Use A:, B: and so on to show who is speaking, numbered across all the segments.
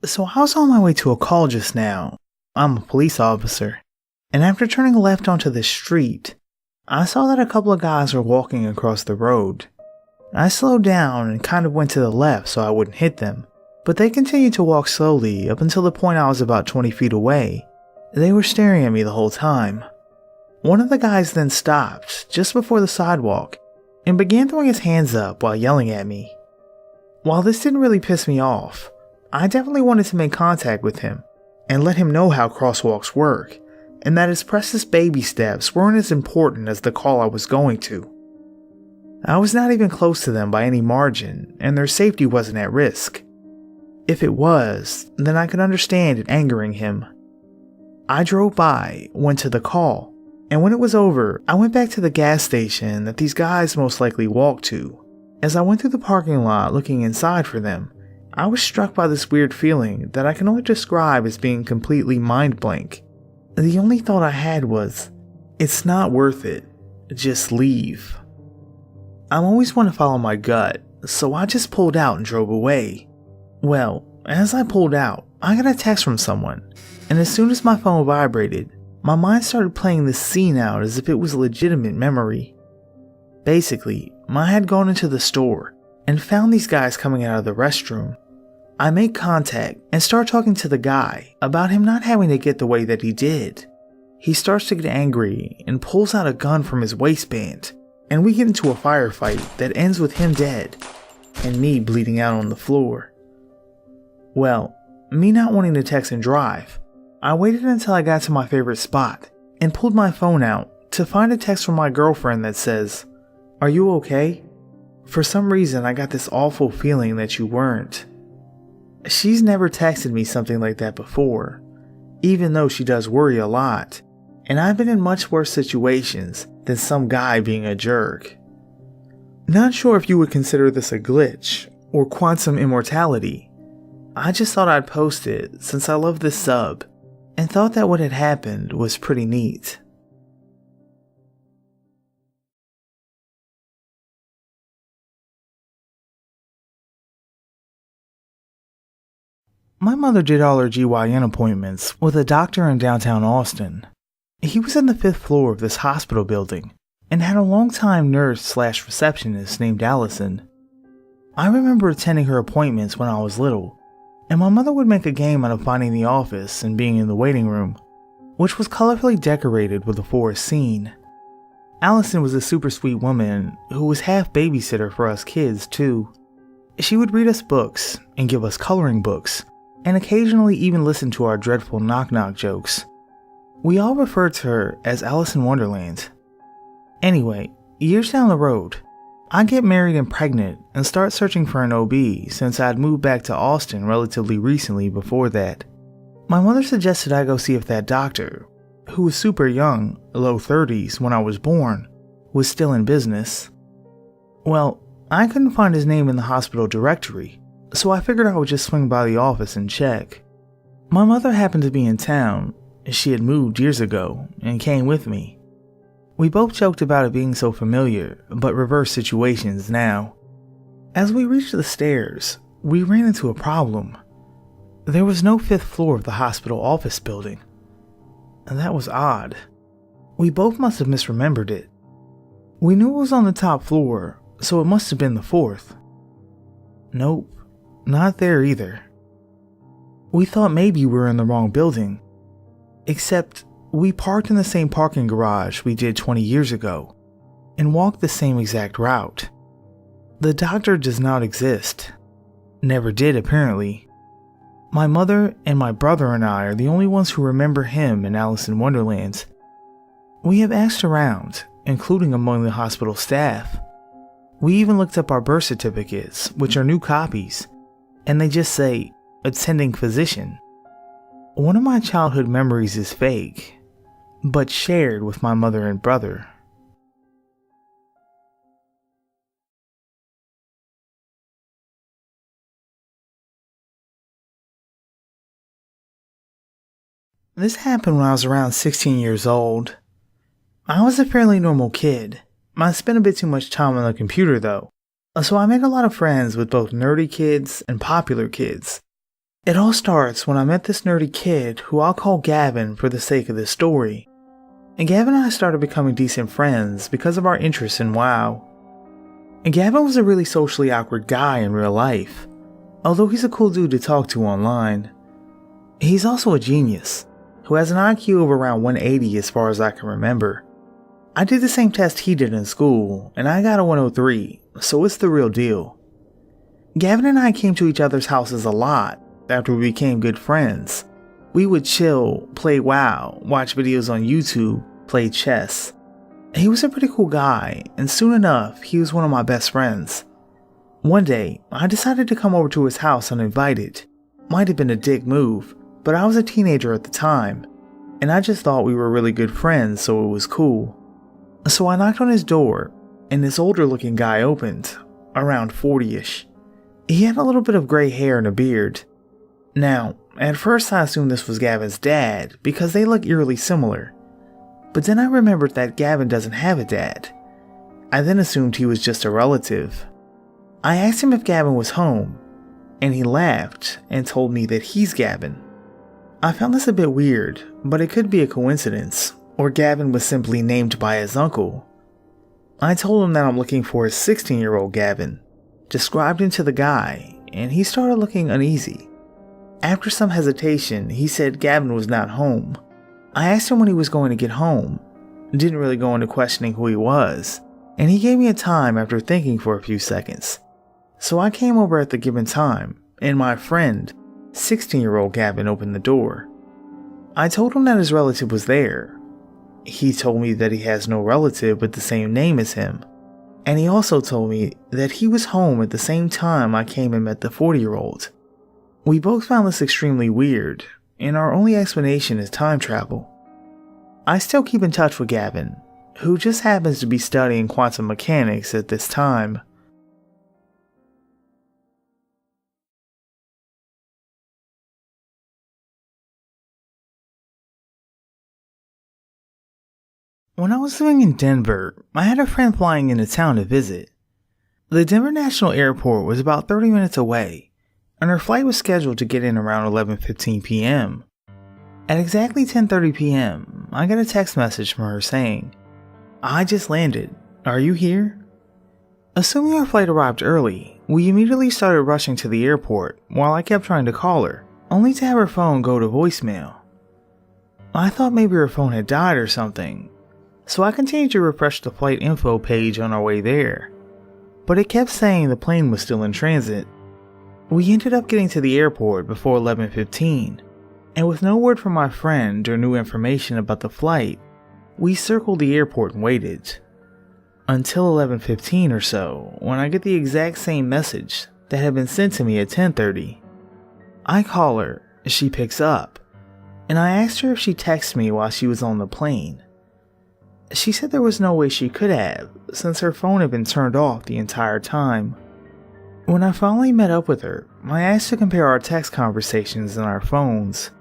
A: So I was on my way to a call just now. I'm a police officer. And after turning left onto the street, I saw that a couple of guys were walking across the road. I slowed down and kind of went to the left so I wouldn't hit them. But they continued to walk slowly up until the point I was about 20 feet away. They were staring at me the whole time. One of the guys then stopped just before the sidewalk and began throwing his hands up while yelling at me. While this didn't really piss me off, I definitely wanted to make contact with him and let him know how crosswalks work and that his precious baby steps weren't as important as the call I was going to. I was not even close to them by any margin and their safety wasn't at risk. If it was, then I could understand it angering him. I drove by, went to the call, and when it was over, I went back to the gas station that these guys most likely walked to. As I went through the parking lot looking inside for them, I was struck by this weird feeling that I can only describe as being completely mind blank. The only thought I had was, it's not worth it, just leave. I always want to follow my gut, so I just pulled out and drove away. Well, as I pulled out, I got a text from someone, and as soon as my phone vibrated, my mind started playing this scene out as if it was a legitimate memory. Basically, I had gone into the store and found these guys coming out of the restroom. I make contact and start talking to the guy about him not having to get the way that he did. He starts to get angry and pulls out a gun from his waistband, and we get into a firefight that ends with him dead and me bleeding out on the floor. Well, me not wanting to text and drive, I waited until I got to my favorite spot and pulled my phone out to find a text from my girlfriend that says, "Are you okay? For some reason I got this awful feeling that you weren't." She's never texted me something like that before, even though she does worry a lot, and I've been in much worse situations than some guy being a jerk. Not sure if you would consider this a glitch or quantum immortality. I just thought I'd post it since I love this sub and thought that what had happened was pretty neat. My mother did all her GYN appointments with a doctor in downtown Austin. He was in the 5th floor of this hospital building and had a longtime nurse/receptionist named Allison. I remember attending her appointments when I was little, and my mother would make a game out of finding the office and being in the waiting room, which was colorfully decorated with a forest scene. Allison was a super sweet woman who was half babysitter for us kids too. She would read us books and give us coloring books, and occasionally even listen to our dreadful knock-knock jokes. We all referred to her as Alice in Wonderland. Anyway, years down the road, I get married and pregnant and start searching for an OB since I'd moved back to Austin relatively recently before that. My mother suggested I go see if that doctor, who was super young, low 30s when I was born, was still in business. Well, I couldn't find his name in the hospital directory, so I figured I would just swing by the office and check. My mother happened to be in town. She had moved years ago and came with me. We both joked about it being so familiar, but reverse situations now. As we reached the stairs, we ran into a problem. There was no 5th floor of the hospital office building. And that was odd. We both must have misremembered it. We knew it was on the top floor, so it must have been the 4th. Nope, not there either. We thought maybe we were in the wrong building. Except, we parked in the same parking garage we did 20 years ago, and walked the same exact route. The doctor does not exist. Never did, apparently. My mother and my brother and I are the only ones who remember him in Alice in Wonderland. We have asked around, including among the hospital staff. We even looked up our birth certificates, which are new copies, and they just say, attending physician. One of my childhood memories is fake, but shared with my mother and brother. This happened when I was around 16 years old. I was a fairly normal kid. I spent a bit too much time on the computer though, so I made a lot of friends with both nerdy kids and popular kids. It all starts when I met this nerdy kid who I'll call Gavin for the sake of this story. And Gavin and I started becoming decent friends because of our interest in WoW. And Gavin was a really socially awkward guy in real life, although he's a cool dude to talk to online. He's also a genius, who has an IQ of around 180 as far as I can remember. I did the same test he did in school, and I got a 103, so it's the real deal. Gavin and I came to each other's houses a lot after we became good friends. We would chill, play WoW, watch videos on YouTube, play chess. He was a pretty cool guy, and soon enough, he was one of my best friends. One day, I decided to come over to his house uninvited. Might have been a dick move, but I was a teenager at the time, and I just thought we were really good friends, so it was cool. So I knocked on his door, and this older looking guy opened, around 40ish. He had a little bit of gray hair and a beard. Now, at first I assumed this was Gavin's dad, because they look eerily similar. But then I remembered that Gavin doesn't have a dad. I then assumed he was just a relative. I asked him if Gavin was home, and he laughed and told me that he's Gavin. I found this a bit weird, but it could be a coincidence, or Gavin was simply named by his uncle. I told him that I'm looking for his 16-year-old Gavin, described him to the guy, and he started looking uneasy. After some hesitation, he said Gavin was not home. I asked him when he was going to get home, didn't really go into questioning who he was, and he gave me a time after thinking for a few seconds. So I came over at the given time, and my friend, 16-year-old Gavin, opened the door. I told him that his relative was there. He told me that he has no relative with the same name as him, and he also told me that he was home at the same time I came and met the 40-year-old. We both found this extremely weird, and our only explanation is time travel. I still keep in touch with Gavin, who just happens to be studying quantum mechanics at this time. When I was living in Denver, I had a friend flying into town to visit. The Denver National Airport was about 30 minutes away, and her flight was scheduled to get in around 11:15 p.m. At exactly 10:30 p.m., I got a text message from her saying, "I just landed. Are you here?" Assuming our flight arrived early, we immediately started rushing to the airport while I kept trying to call her, only to have her phone go to voicemail. I thought maybe her phone had died or something, so I continued to refresh the flight info page on our way there, but it kept saying the plane was still in transit. We ended up getting to the airport before 11:15, and with no word from my friend or new information about the flight, we circled the airport and waited. Until 11:15 or so, when I get the exact same message that had been sent to me at 10:30. I call her, she picks up, and I asked her if she texted me while she was on the plane. She said there was no way she could have, since her phone had been turned off the entire time. When I finally met up with her, I asked to compare our text conversations and our phones.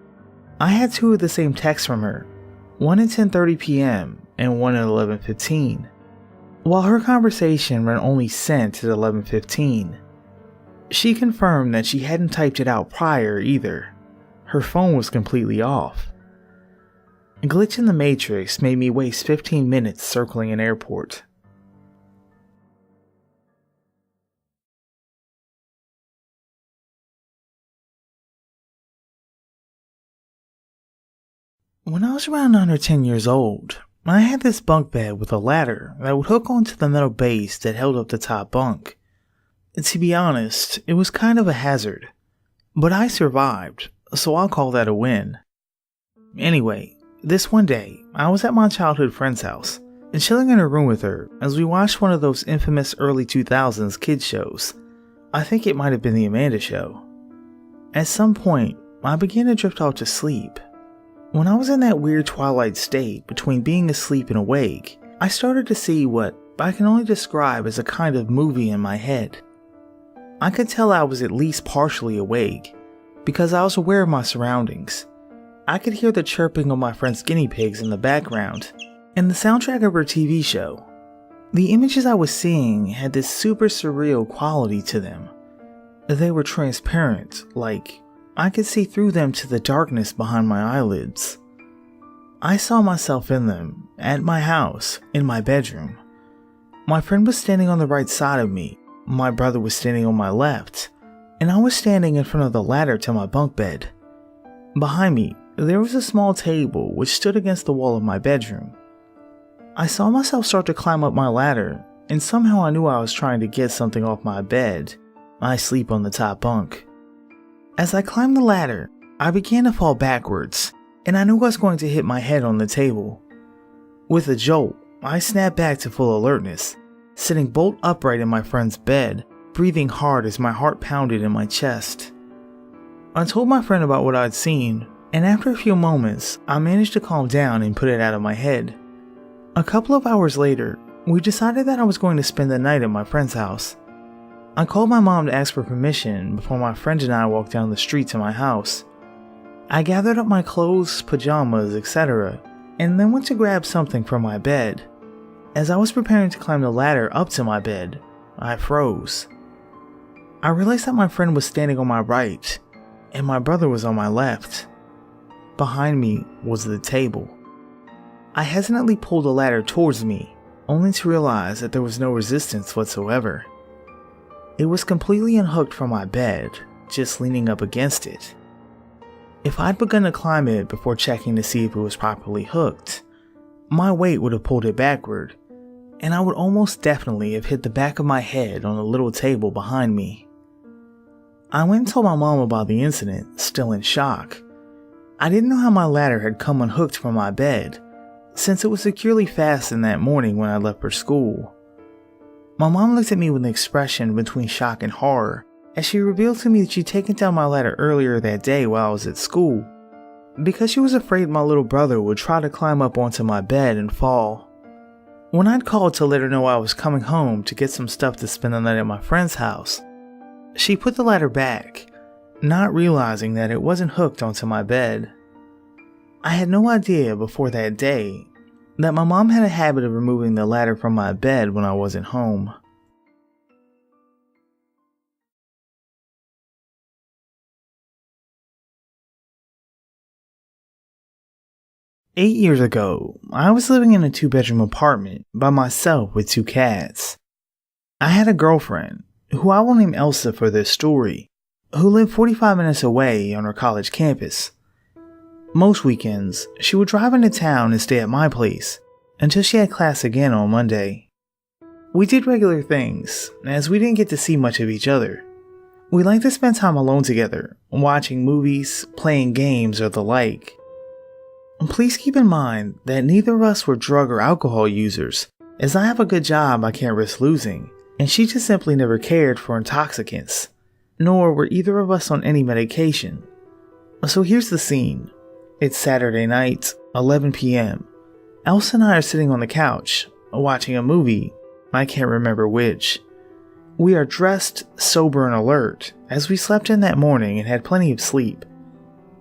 A: I had two of the same texts from her, one at 10:30 p.m. and one at 11:15. While her conversation ran only sent at 11:15, she confirmed that she hadn't typed it out prior either. Her phone was completely off. A glitch in the Matrix made me waste 15 minutes circling an airport. When I was around 9 or 10 years old, I had this bunk bed with a ladder that would hook onto the metal base that held up the top bunk. And to be honest, it was kind of a hazard, but I survived, so I'll call that a win. Anyway, this one day, I was at my childhood friend's house, and chilling in her room with her as we watched one of those infamous early 2000s kids shows. I think it might have been the Amanda Show. At some point, I began to drift off to sleep. When I was in that weird twilight state between being asleep and awake, I started to see what I can only describe as a kind of movie in my head. I could tell I was at least partially awake, because I was aware of my surroundings. I could hear the chirping of my friend's guinea pigs in the background, and the soundtrack of her TV show. The images I was seeing had this super surreal quality to them. They were transparent, like I could see through them to the darkness behind my eyelids. I saw myself in them, at my house, in my bedroom. My friend was standing on the right side of me, my brother was standing on my left, and I was standing in front of the ladder to my bunk bed. Behind me, there was a small table which stood against the wall of my bedroom. I saw myself start to climb up my ladder, and somehow I knew I was trying to get something off my bed. I sleep on the top bunk. As I climbed the ladder, I began to fall backwards, and I knew I was going to hit my head on the table. With a jolt, I snapped back to full alertness, sitting bolt upright in my friend's bed, breathing hard as my heart pounded in my chest. I told my friend about what I'd seen, and after a few moments, I managed to calm down and put it out of my head. A couple of hours later, we decided that I was going to spend the night at my friend's house. I called my mom to ask for permission before my friend and I walked down the street to my house. I gathered up my clothes, pajamas, etc., and then went to grab something from my bed. As I was preparing to climb the ladder up to my bed, I froze. I realized that my friend was standing on my right, and my brother was on my left. Behind me was the table. I hesitantly pulled the ladder towards me, only to realize that there was no resistance whatsoever. It was completely unhooked from my bed, just leaning up against it. If I'd begun to climb it before checking to see if it was properly hooked, my weight would have pulled it backward, and I would almost definitely have hit the back of my head on the little table behind me. I went and told my mom about the incident, still in shock. I didn't know how my ladder had come unhooked from my bed, since it was securely fastened that morning when I left for school. My mom looked at me with an expression between shock and horror as she revealed to me that she'd taken down my ladder earlier that day while I was at school, because she was afraid my little brother would try to climb up onto my bed and fall. When I'd called to let her know I was coming home to get some stuff to spend the night at my friend's house, she put the ladder back, not realizing that it wasn't hooked onto my bed. I had no idea before that day that my mom had a habit of removing the ladder from my bed when I wasn't home. Eight years ago, I was living in a 2-bedroom apartment by myself with 2 cats. I had a girlfriend, who I will name Elsa for this story, who lived 45 minutes away on her college campus. Most weekends, she would drive into town and stay at my place until she had class again on Monday. We did regular things, as we didn't get to see much of each other. We liked to spend time alone together, watching movies, playing games, or the like. Please keep in mind that neither of us were drug or alcohol users, as I have a good job I can't risk losing, and she just simply never cared for intoxicants, nor were either of us on any medication. So here's the scene. It's Saturday night, 11 p.m. Elsa and I are sitting on the couch, watching a movie, I can't remember which. We are dressed, sober, and alert, as we slept in that morning and had plenty of sleep.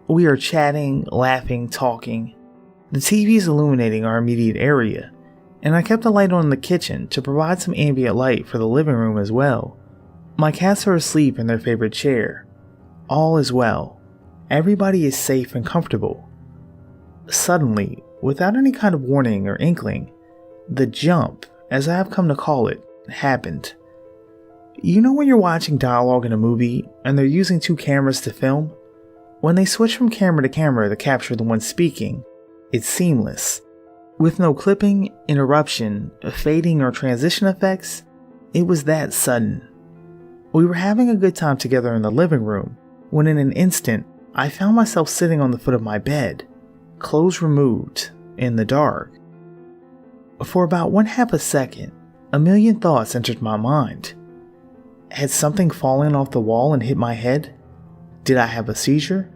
A: We are chatting, laughing, talking. The TV is illuminating our immediate area, and I kept a light on in the kitchen to provide some ambient light for the living room as well. My cats are asleep in their favorite chair. All is well. Everybody is safe and comfortable. Suddenly, without any kind of warning or inkling, the jump, as I have come to call it, happened. You know when you're watching dialogue in a movie and they're using 2 cameras to film? When they switch from camera to camera to capture the one speaking, it's seamless. With no clipping, interruption, fading, or transition effects, it was that sudden. We were having a good time together in the living room when in an instant, I found myself sitting on the foot of my bed, clothes removed, in the dark. For about 1/2 a second, a million thoughts entered my mind. Had something fallen off the wall and hit my head? Did I have a seizure?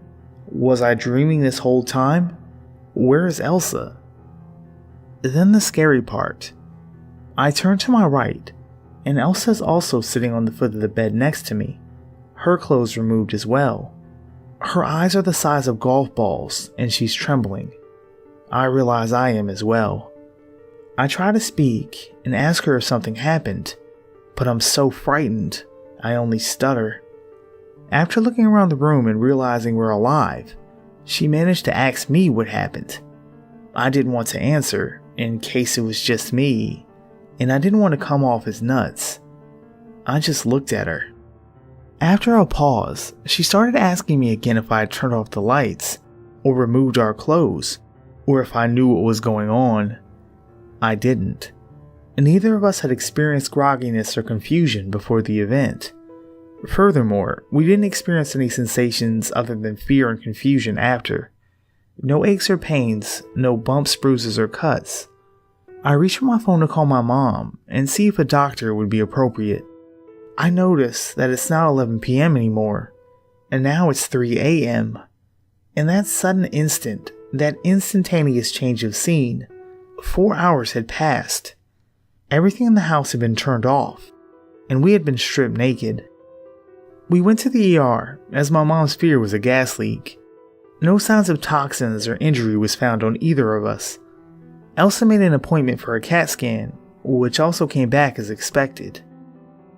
A: Was I dreaming this whole time? Where is Elsa? Then the scary part. I turned to my right, and Elsa's also sitting on the foot of the bed next to me, her clothes removed as well. Her eyes are the size of golf balls, and she's trembling. I realize I am as well. I try to speak and ask her if something happened, but I'm so frightened, I only stutter. After looking around the room and realizing we're alive, she managed to ask me what happened. I didn't want to answer, in case it was just me, and I didn't want to come off as nuts. I just looked at her. After a pause, she started asking me again if I had turned off the lights, or removed our clothes, or if I knew what was going on. I didn't. Neither of us had experienced grogginess or confusion before the event. Furthermore, we didn't experience any sensations other than fear and confusion after. No aches or pains, no bumps, bruises, or cuts. I reached for my phone to call my mom and see if a doctor would be appropriate. I noticed that it's not 11 p.m. anymore, and now it's 3 a.m. In that sudden instant, that instantaneous change of scene, 4 hours had passed. Everything in the house had been turned off, and we had been stripped naked. We went to the ER, as my mom's fear was a gas leak. No signs of toxins or injury was found on either of us. Elsa made an appointment for a CAT scan, which also came back as expected.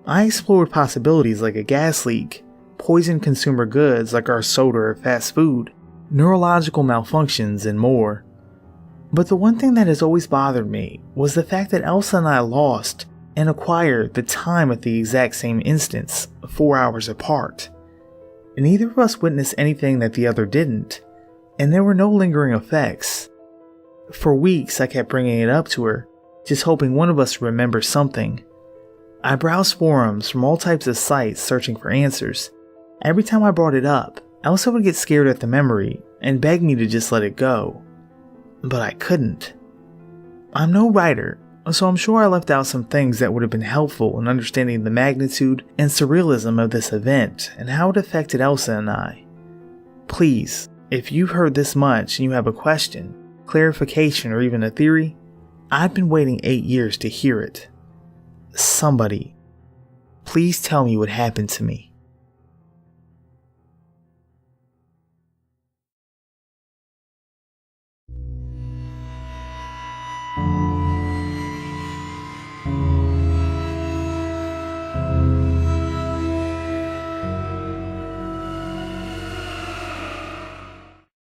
A: I explored possibilities like a gas leak, poisoned consumer goods like our soda or fast food, neurological malfunctions, and more. But the one thing that has always bothered me was the fact that Elsa and I lost and acquired the time at the exact same instance, 4 hours apart. Neither of us witnessed anything that the other didn't, and there were no lingering effects. For weeks I kept bringing it up to her, just hoping one of us would remember something. I browsed forums from all types of sites searching for answers. Every time I brought it up, Elsa would get scared at the memory and beg me to just let it go. But I couldn't. I'm no writer, so I'm sure I left out some things that would have been helpful in understanding the magnitude and surrealism of this event and how it affected Elsa and I. Please, if you've heard this much and you have a question, clarification, or even a theory, I've been waiting 8 years to hear it. Somebody, please tell me what happened to me.